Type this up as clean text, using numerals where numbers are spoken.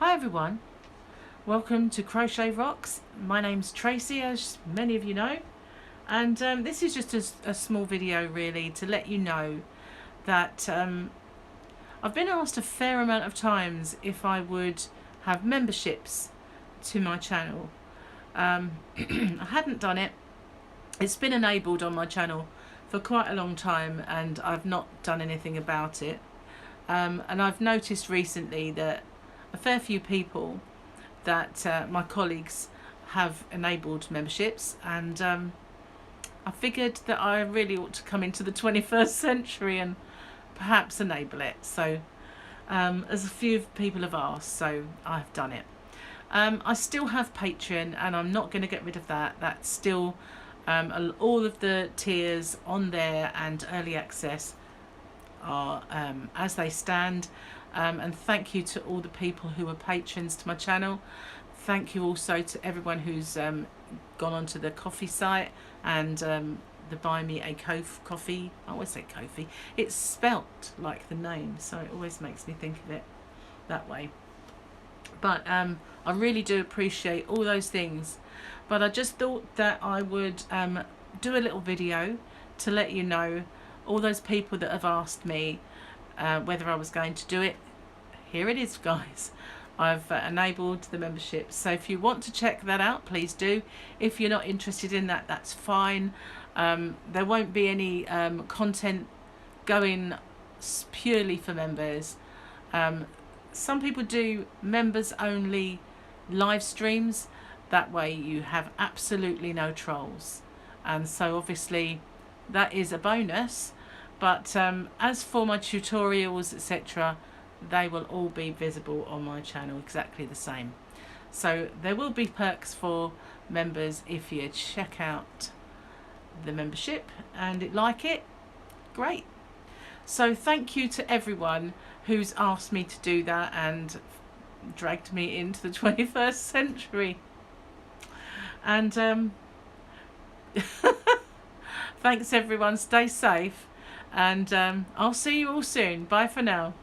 Hi everyone, welcome to Crochet Rocks. My name's Tracy, as many of you know, and this is just a small video really to let you know that I've been asked a fair amount of times if I would have memberships to my channel. I hadn't done it. It's been enabled on my channel for quite a long time and I've not done anything about it, and I've noticed recently that a fair few people that my colleagues have enabled memberships, and I figured that I really ought to come into the 21st century and perhaps enable it. So as a few people have asked, so I've done it. I still have Patreon and I'm not going to get rid of that. That's still all of the tiers on there, and early access are as they stand. And thank you to all the people who are patrons to my channel. Thank you also to everyone who's gone onto the coffee site and the Buy Me a Coffee. I always say Kofi. It's spelt like the name, so it always makes me think of it that way. But I really do appreciate all those things. But I just thought that I would do a little video to let you know all those people that have asked me whether I was going to do it. Here it is, guys. I've enabled the membership, so if you want to check that out, please do. If you're not interested in that, that's fine. There won't be any content going purely for members. Some people do members only live streams. That way you have absolutely no trolls, and so obviously that is a bonus. But as for my tutorials, etc., they will all be visible on my channel exactly the same. So there will be perks for members if you check out the membership and like it. Great. So thank you to everyone who's asked me to do that and dragged me into the 21st century. And thanks everyone, stay safe, and I'll see you all soon. Bye for now.